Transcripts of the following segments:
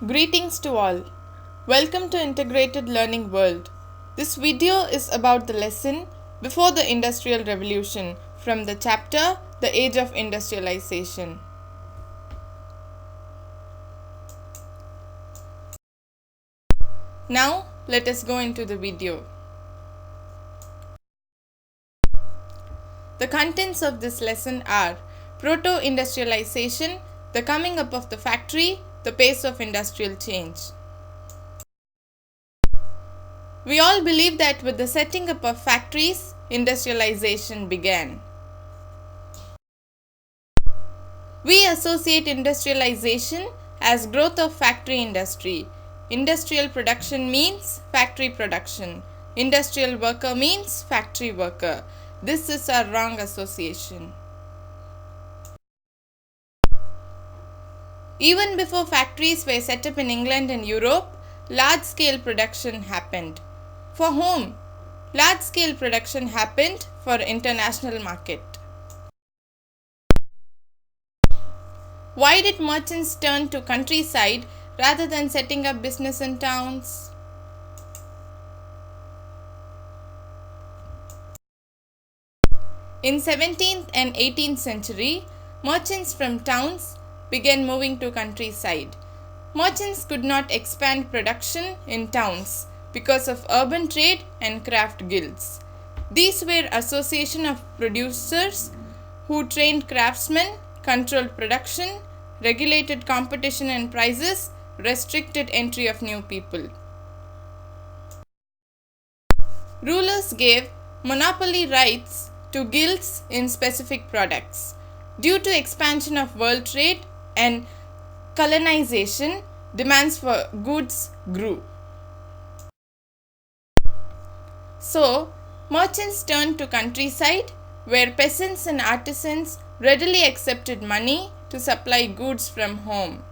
Greetings to all. Welcome to Integrated Learning World. This video is about the lesson Before the Industrial Revolution from the chapter The Age of Industrialization. Now let us go into the video. The contents of this lesson are proto-industrialization, the coming up of the factory, the pace of industrial change. We all believe that with the setting up of factories, industrialization began. We associate industrialization as growth of factory industry. Industrial production means factory production. Industrial worker means factory worker. This is a wrong association. Even before factories were set up in England and Europe, large-scale production happened. For whom? Large-scale production happened for international market. Why did merchants turn to countryside rather than setting up business in towns? In 17th and 18th century, merchants from towns began moving to countryside. Merchants could not expand production in towns because of urban trade and craft guilds. These were association of producers who trained craftsmen, controlled production, regulated competition and prices, restricted entry of new people. Rulers gave monopoly rights to guilds in specific products. Due to expansion of world trade and colonization, demands for goods grew. So, merchants turned to countryside where peasants and artisans readily accepted money to supply goods from home.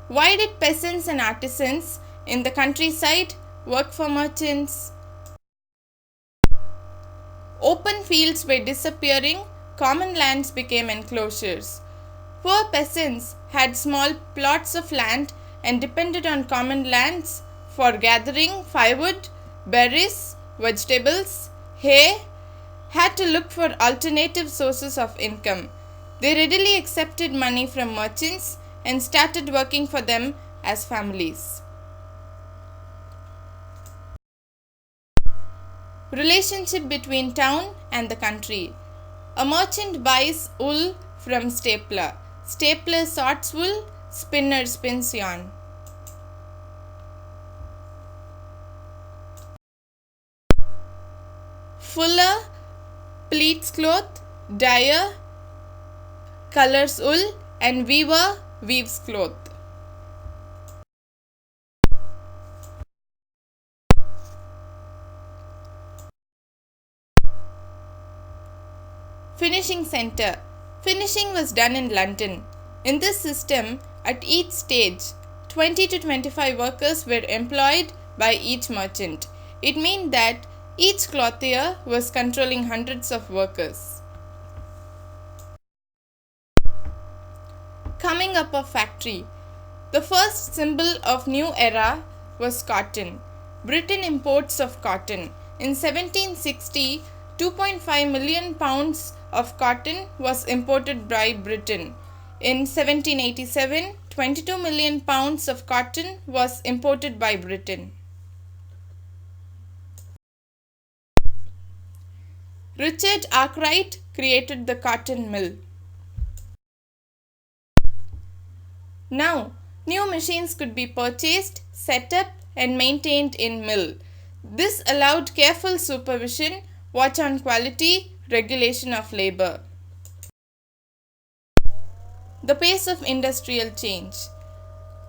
Why did peasants and artisans in the countryside work for merchants? Open fields were disappearing, common lands became enclosures. Poor peasants had small plots of land and depended on common lands for gathering firewood, berries, vegetables, hay, had to look for alternative sources of income. They readily accepted money from merchants and started working for them as families. Relationship between town and the country. A merchant buys wool from stapler. Stapler sorts wool, spinner spins yarn. Fuller pleats cloth, dyer colors wool, and weaver weaves cloth. Finishing center. Finishing was done in London. In this system, at each stage, 20 to 25 workers were employed by each merchant. It meant that each clothier was controlling hundreds of workers. Coming up of factory. The first symbol of new era was cotton. Britain imports of cotton. In 1760, 2.5 million pounds of cotton was imported by Britain. In 1787, 22 million pounds of cotton was imported by Britain. Richard Arkwright created the cotton mill. Now, new machines could be purchased, set up and maintained in mill. This allowed careful supervision, watch on quality, regulation of labor. The pace of industrial change.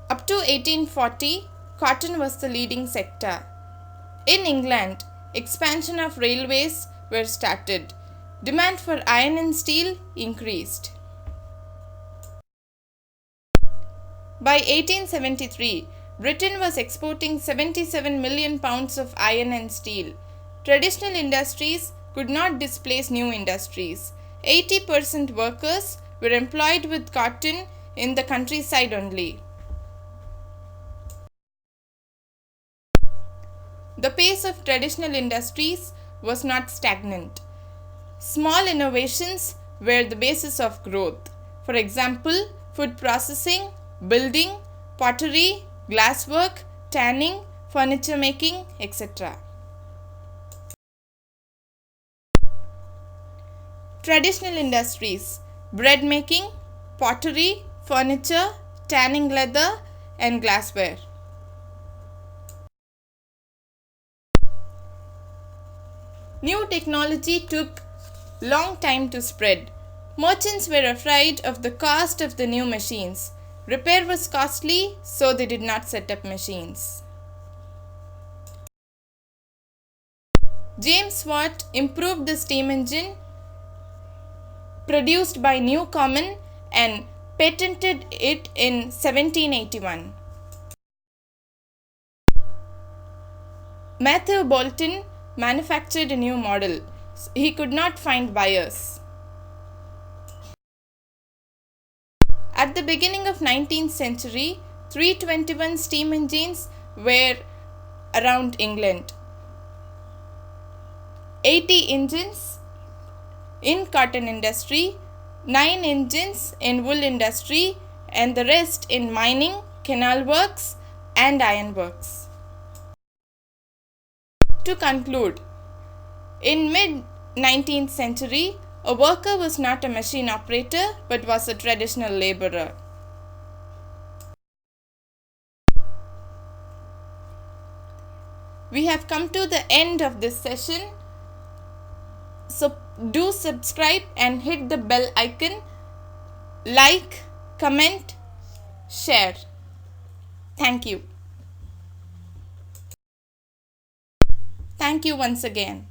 Up to 1840, cotton was the leading sector. In England, expansion of railways were started. Demand for iron and steel increased. By 1873, Britain was exporting 77 million pounds of iron and steel. Traditional industries could not displace new industries. 80% workers were employed with cotton in the countryside only. The pace of traditional industries was not stagnant. Small innovations were the basis of growth. For example, food processing, building, pottery, glasswork, tanning, furniture making, etc. Traditional industries: bread making, pottery, furniture, tanning leather, and glassware. New technology took long time to spread. Merchants were afraid of the cost of the new machines. Repair was costly, so they did not set up machines. James Watt improved the steam engine produced by Newcomen and patented it in 1781. Matthew Boulton manufactured a new model. He could not find buyers. At the beginning of 19th century, 321 steam engines were around England. 80 engines in cotton industry, 9 engines in wool industry, and the rest in mining, canal works, and iron works. To conclude, in mid-19th century, a worker was not a machine operator but was a traditional laborer. We have come to the end of this session. So do subscribe and hit the bell icon. Like, comment, share. Thank you. Thank you once again.